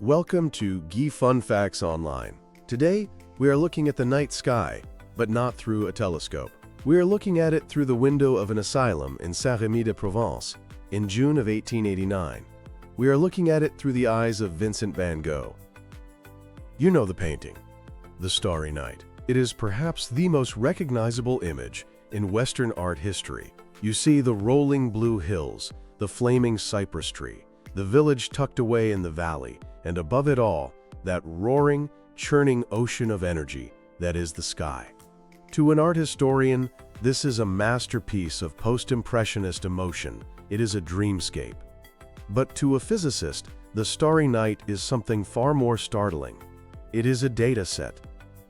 Welcome to Guy Fun Facts Online. Today, we are looking at the night sky, but not through a telescope. We are looking at it through the window of an asylum in Saint-Rémy-de-Provence in June of 1889. We are looking at it through the eyes of Vincent van Gogh. You know the painting, The Starry Night. It is perhaps the most recognizable image in Western art history. You see the rolling blue hills, the flaming cypress tree, the village tucked away in the valley, and above it all, that roaring, churning ocean of energy that is the sky. To an art historian, this is a masterpiece of post-impressionist emotion. It is a dreamscape. But to a physicist, the Starry Night is something far more startling. It is a data set.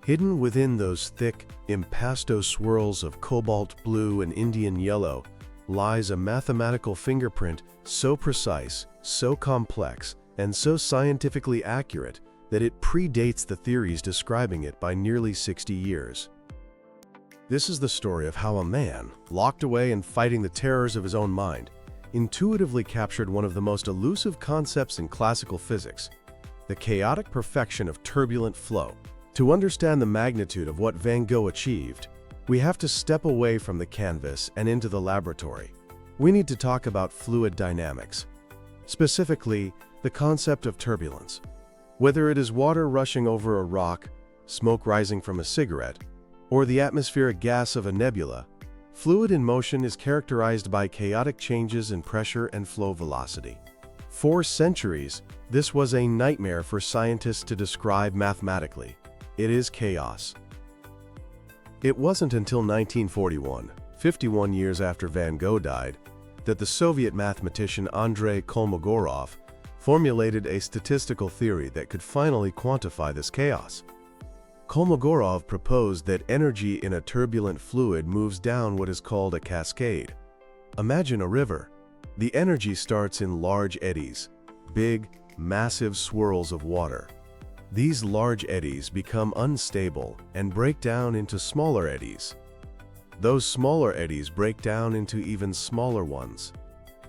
Hidden within those thick, impasto swirls of cobalt blue and Indian yellow lies a mathematical fingerprint so precise, so complex, and so scientifically accurate that it predates the theories describing it by nearly 60 years. This is the story of how a man, locked away and fighting the terrors of his own mind, intuitively captured one of the most elusive concepts in classical physics, the chaotic perfection of turbulent flow. To understand the magnitude of what Van Gogh achieved, we have to step away from the canvas and into the laboratory. We need to talk about fluid dynamics, specifically the concept of turbulence. Whether it is water rushing over a rock, smoke rising from a cigarette, or the atmospheric gas of a nebula, fluid in motion is characterized by chaotic changes in pressure and flow velocity. For centuries, this was a nightmare for scientists to describe mathematically. It is chaos. It wasn't until 1941, 51 years after Van Gogh died, that the Soviet mathematician Andrei Kolmogorov formulated a statistical theory that could finally quantify this chaos. Kolmogorov proposed that energy in a turbulent fluid moves down what is called a cascade. Imagine a river. The energy starts in large eddies, big, massive swirls of water. These large eddies become unstable and break down into smaller eddies. Those smaller eddies break down into even smaller ones.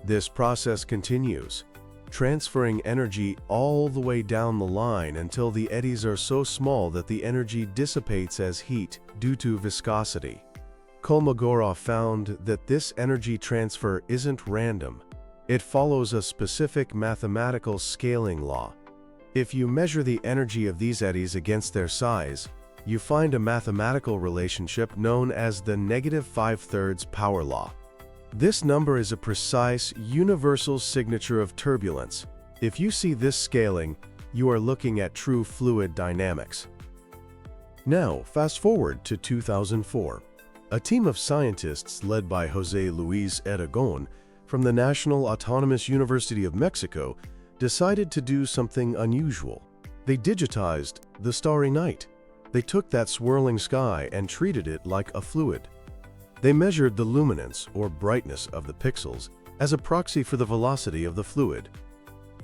This process continues, transferring energy all the way down the line until the eddies are so small that the energy dissipates as heat due to viscosity. Kolmogorov found that this energy transfer isn't random. It follows a specific mathematical scaling law. If you measure the energy of these eddies against their size, you find a mathematical relationship known as the -5/3 power law. This number is a precise, universal signature of turbulence. If you see this scaling, you are looking at true fluid dynamics. Now, fast forward to 2004. A team of scientists led by José Luis Aragon from the National Autonomous University of Mexico decided to do something unusual. They digitized the Starry Night. They took that swirling sky and treated it like a fluid. They measured the luminance or brightness of the pixels as a proxy for the velocity of the fluid.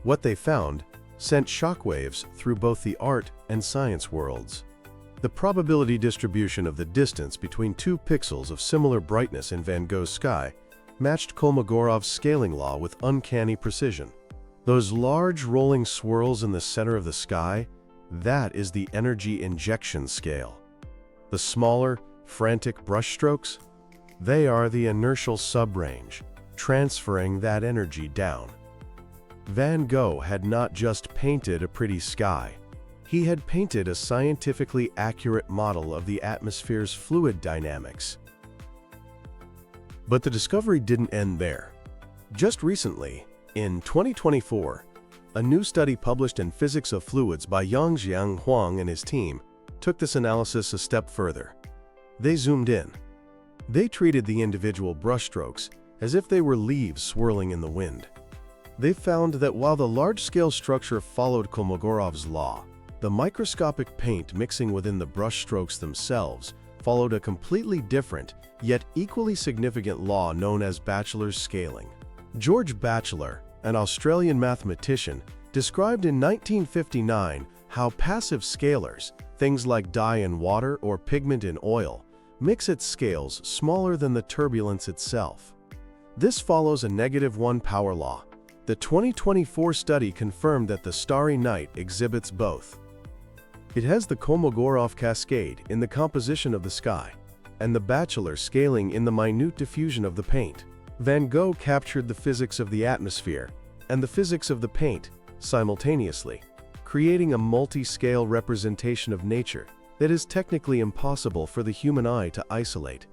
What they found sent shockwaves through both the art and science worlds. The probability distribution of the distance between two pixels of similar brightness in Van Gogh's sky matched Kolmogorov's scaling law with uncanny precision. Those large rolling swirls in the center of the sky, that is the energy injection scale. The smaller, frantic brushstrokes, they are the inertial subrange, transferring that energy down. Van Gogh had not just painted a pretty sky. He had painted a scientifically accurate model of the atmosphere's fluid dynamics. But the discovery didn't end there. Just recently, in 2024, a new study published in Physics of Fluids by Yangjiang Huang and his team took this analysis a step further. They zoomed in. They treated the individual brushstrokes as if they were leaves swirling in the wind. They found that while the large-scale structure followed Kolmogorov's law, the microscopic paint mixing within the brushstrokes themselves followed a completely different, yet equally significant law known as Batchelor's scaling. George Batchelor, an Australian mathematician, described in 1959 how passive scalars, things like dye in water or pigment in oil, mix at scales smaller than the turbulence itself. This follows a -1 power law. The 2024 study confirmed that the Starry Night exhibits both. It has the Kolmogorov cascade in the composition of the sky, and the Batchelor scaling in the minute diffusion of the paint. Van Gogh captured the physics of the atmosphere and the physics of the paint simultaneously, creating a multi-scale representation of nature that is technically impossible for the human eye to isolate.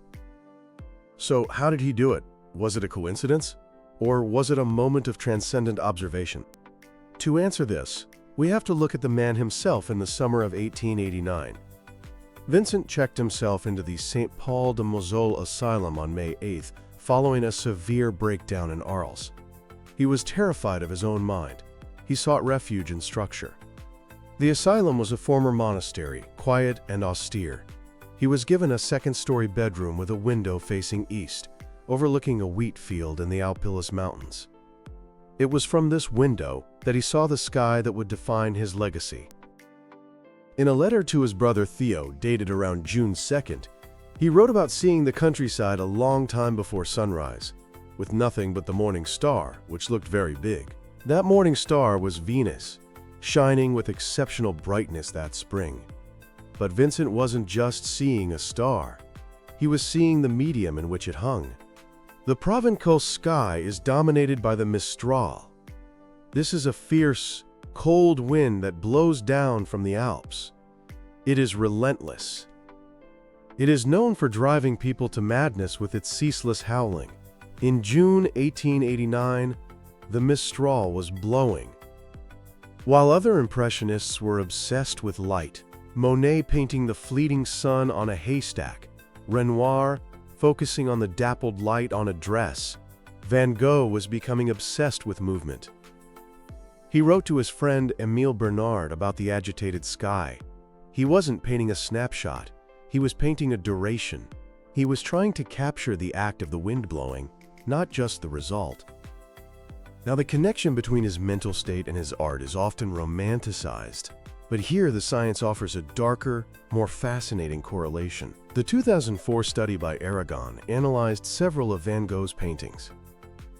So, how did he do it? Was it a coincidence? Or was it a moment of transcendent observation? To answer this, we have to look at the man himself in the summer of 1889. Vincent checked himself into the St. Paul de Moselle asylum on May 8th, following a severe breakdown in Arles. He was terrified of his own mind. He sought refuge in structure. The asylum was a former monastery, quiet and austere. He was given a second-story bedroom with a window facing east, overlooking a wheat field in the Alpilus Mountains. It was from this window that he saw the sky that would define his legacy. In a letter to his brother Theo, dated around June 2nd, he wrote about seeing the countryside a long time before sunrise, with nothing but the morning star, which looked very big. That morning star was Venus, shining with exceptional brightness that spring. But Vincent wasn't just seeing a star. He was seeing the medium in which it hung. The Provençal sky is dominated by the Mistral. This is a fierce, cold wind that blows down from the Alps. It is relentless. It is known for driving people to madness with its ceaseless howling. In June 1889, the Mistral was blowing. While other impressionists were obsessed with light, Monet painting the fleeting sun on a haystack, Renoir focusing on the dappled light on a dress, Van Gogh was becoming obsessed with movement. He wrote to his friend Émile Bernard about the agitated sky. He wasn't painting a snapshot, he was painting a duration. He was trying to capture the act of the wind blowing, not just the result. Now, the connection between his mental state and his art is often romanticized, but here the science offers a darker, more fascinating correlation. The 2004 study by Aragon analyzed several of Van Gogh's paintings.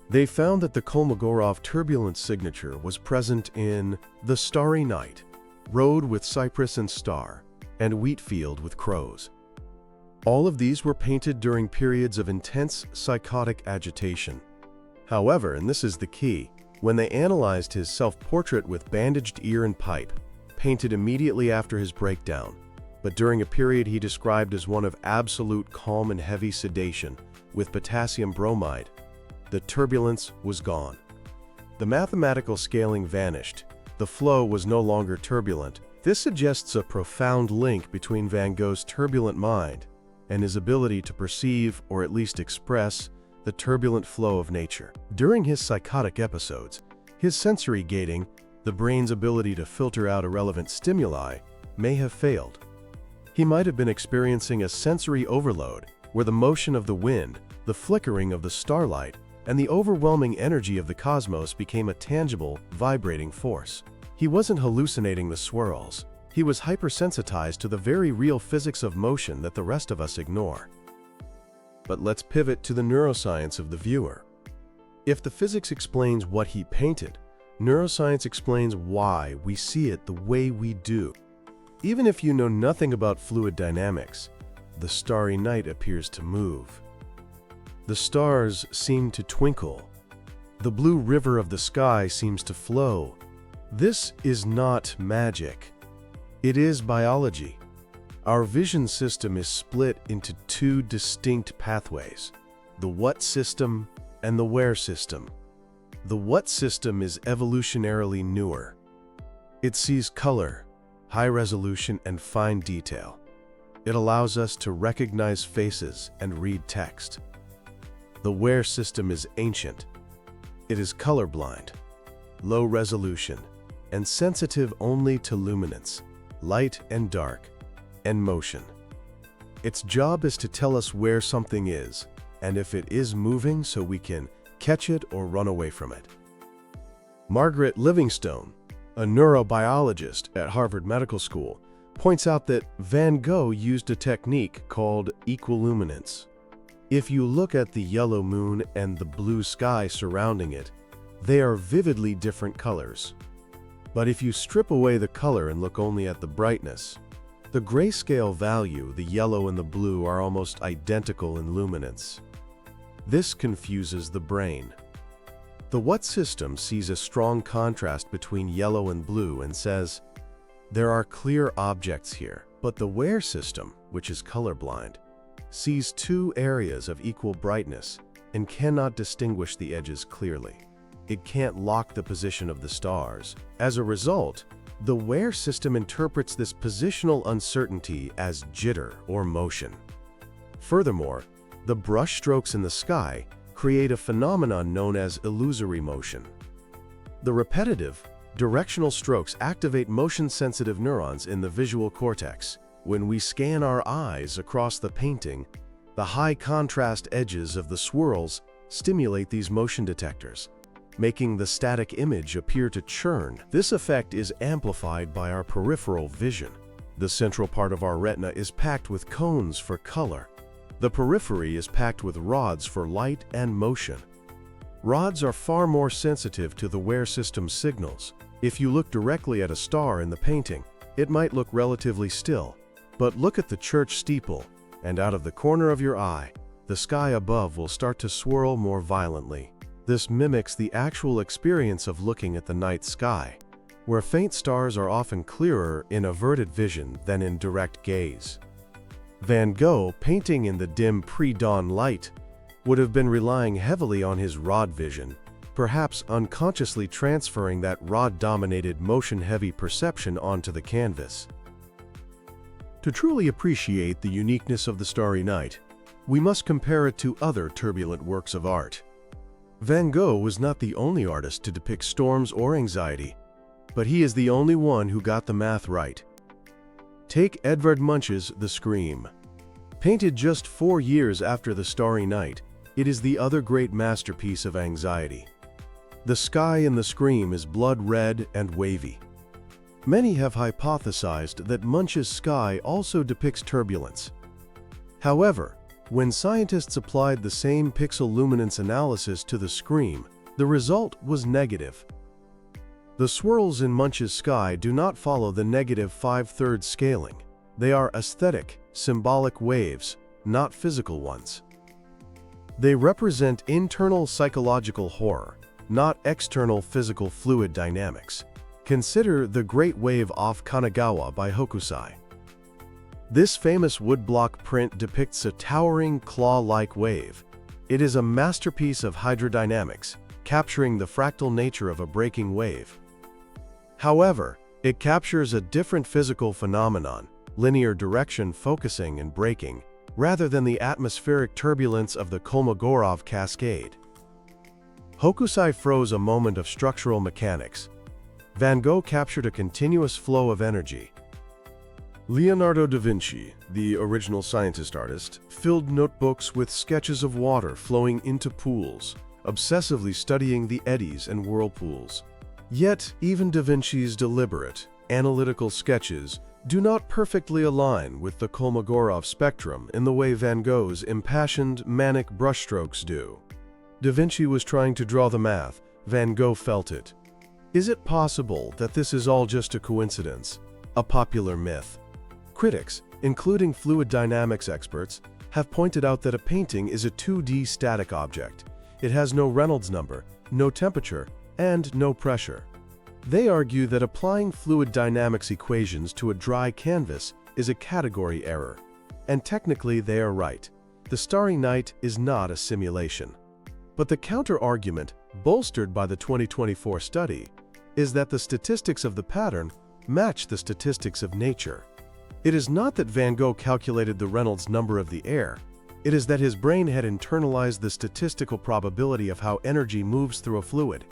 They found that the Kolmogorov turbulent signature was present in The Starry Night, Road with Cypress and Star, and Wheatfield with Crows. All of these were painted during periods of intense psychotic agitation. However, and this is the key, when they analyzed his self-portrait with bandaged ear and pipe, painted immediately after his breakdown, but during a period he described as one of absolute calm and heavy sedation, with potassium bromide, the turbulence was gone. The mathematical scaling vanished. The flow was no longer turbulent. This suggests a profound link between Van Gogh's turbulent mind and his ability to perceive, or at least express, the turbulent flow of nature. During his psychotic episodes, his sensory gating, the brain's ability to filter out irrelevant stimuli, may have failed. He might have been experiencing a sensory overload where the motion of the wind, the flickering of the starlight, and the overwhelming energy of the cosmos became a tangible, vibrating force. He wasn't hallucinating the swirls. He was hypersensitized to the very real physics of motion that the rest of us ignore. But let's pivot to the neuroscience of the viewer. If the physics explains what he painted, neuroscience explains why we see it the way we do. Even if you know nothing about fluid dynamics, the Starry Night appears to move. The stars seem to twinkle. The blue river of the sky seems to flow. This is not magic. It is biology. Our vision system is split into two distinct pathways, the what system and the where system. The what system is evolutionarily newer. It sees color, high resolution, and fine detail. It allows us to recognize faces and read text. The where system is ancient. It is colorblind, low resolution, and sensitive only to luminance, light and dark, and motion. Its job is to tell us where something is, and if it is moving so we can catch it or run away from it. Margaret Livingstone, a neurobiologist at Harvard Medical School, points out that Van Gogh used a technique called equiluminance. If you look at the yellow moon and the blue sky surrounding it, They are vividly different colors. But if you strip away the color and look only at the brightness, the grayscale value, the yellow and the blue, are almost identical in luminance. This confuses the brain. The what system sees a strong contrast between yellow and blue and says, there are clear objects here. But the where system, which is colorblind, sees two areas of equal brightness and cannot distinguish the edges clearly. It can't lock the position of the stars. As a result, the where system interprets this positional uncertainty as jitter or motion. Furthermore, the brush strokes in the sky create a phenomenon known as illusory motion. The repetitive, directional strokes activate motion-sensitive neurons in the visual cortex. When we scan our eyes across the painting, the high-contrast edges of the swirls stimulate these motion detectors, making the static image appear to churn. This effect is amplified by our peripheral vision. The central part of our retina is packed with cones for color. The periphery is packed with rods for light and motion. Rods are far more sensitive to the where system signals. If you look directly at a star in the painting, it might look relatively still. But look at the church steeple, and out of the corner of your eye, the sky above will start to swirl more violently. This mimics the actual experience of looking at the night sky, where faint stars are often clearer in averted vision than in direct gaze. Van Gogh, painting in the dim pre-dawn light, would have been relying heavily on his rod vision, perhaps unconsciously transferring that rod-dominated, motion-heavy perception onto the canvas. To truly appreciate the uniqueness of the Starry Night, we must compare it to other turbulent works of art. Van Gogh was not the only artist to depict storms or anxiety, but he is the only one who got the math right. Take Edvard Munch's The Scream. Painted just 4 years after the Starry Night, it is the other great masterpiece of anxiety. The sky in The Scream is blood red and wavy. Many have hypothesized that Munch's sky also depicts turbulence. However, when scientists applied the same pixel luminance analysis to The Scream, the result was negative. The swirls in Munch's sky do not follow the negative 5/3 scaling. They are aesthetic, symbolic waves, not physical ones. They represent internal psychological horror, not external physical fluid dynamics. Consider The Great Wave off Kanagawa by Hokusai. This famous woodblock print depicts a towering, claw-like wave. It is a masterpiece of hydrodynamics, capturing the fractal nature of a breaking wave. However, it captures a different physical phenomenon, linear direction focusing and breaking, rather than the atmospheric turbulence of the Kolmogorov cascade. Hokusai froze a moment of structural mechanics. Van Gogh captured a continuous flow of energy. Leonardo da Vinci, the original scientist artist, filled notebooks with sketches of water flowing into pools, obsessively studying the eddies and whirlpools. Yet, even da Vinci's deliberate, analytical sketches do not perfectly align with the Kolmogorov spectrum in the way Van Gogh's impassioned, manic brushstrokes do. Da Vinci was trying to draw the math, Van Gogh felt it. Is it possible that this is all just a coincidence, a popular myth? Critics, including fluid dynamics experts, have pointed out that a painting is a 2D static object. It has no Reynolds number, no temperature, and no pressure. They argue that applying fluid dynamics equations to a dry canvas is a category error. And technically they are right. The Starry Night is not a simulation. But the counter-argument, bolstered by the 2024 study, is that the statistics of the pattern match the statistics of nature. It is not that Van Gogh calculated the Reynolds number of the air. It is that his brain had internalized the statistical probability of how energy moves through a fluid.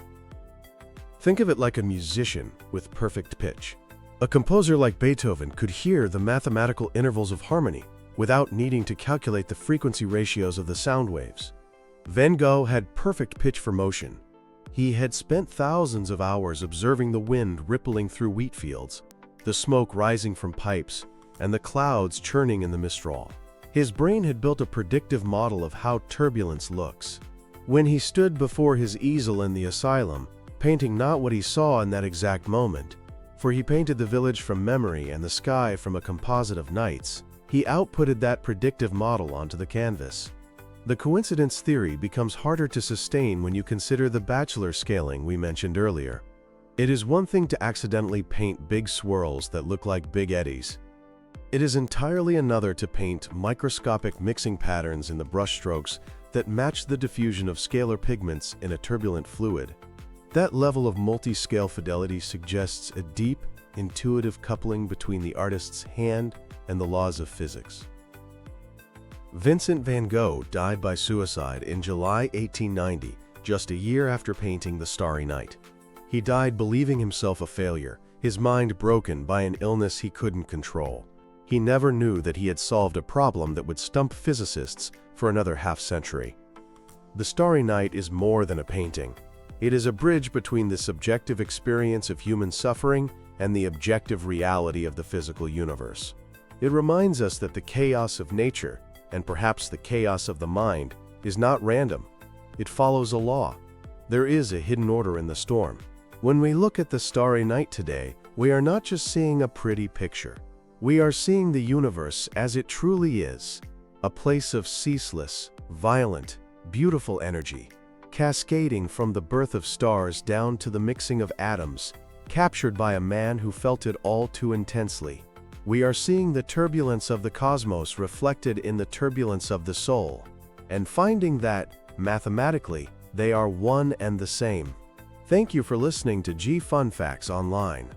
Think of it like a musician with perfect pitch. A composer like Beethoven could hear the mathematical intervals of harmony without needing to calculate the frequency ratios of the sound waves. Van Gogh had perfect pitch for motion. He had spent thousands of hours observing the wind rippling through wheat fields, the smoke rising from pipes, and the clouds churning in the mistral. His brain had built a predictive model of how turbulence looks. When he stood before his easel in the asylum, painting not what he saw in that exact moment, for he painted the village from memory and the sky from a composite of nights, he outputted that predictive model onto the canvas. The coincidence theory becomes harder to sustain when you consider the Batchelor scaling we mentioned earlier. It is one thing to accidentally paint big swirls that look like big eddies. It is entirely another to paint microscopic mixing patterns in the brushstrokes that match the diffusion of scalar pigments in a turbulent fluid. That level of multi-scale fidelity suggests a deep, intuitive coupling between the artist's hand and the laws of physics. Vincent van Gogh died by suicide in July 1890, just a year after painting the Starry Night. He died believing himself a failure, his mind broken by an illness he couldn't control. He never knew that he had solved a problem that would stump physicists for another half-century. The Starry Night is more than a painting. It is a bridge between the subjective experience of human suffering and the objective reality of the physical universe. It reminds us that the chaos of nature, and perhaps the chaos of the mind, is not random. It follows a law. There is a hidden order in the storm. When we look at the Starry Night today, we are not just seeing a pretty picture. We are seeing the universe as it truly is, a place of ceaseless, violent, beautiful energy, cascading from the birth of stars down to the mixing of atoms, captured by a man who felt it all too intensely. We are seeing the turbulence of the cosmos reflected in the turbulence of the soul, and finding that, mathematically, they are one and the same. Thank you for listening to G Fun Facts Online.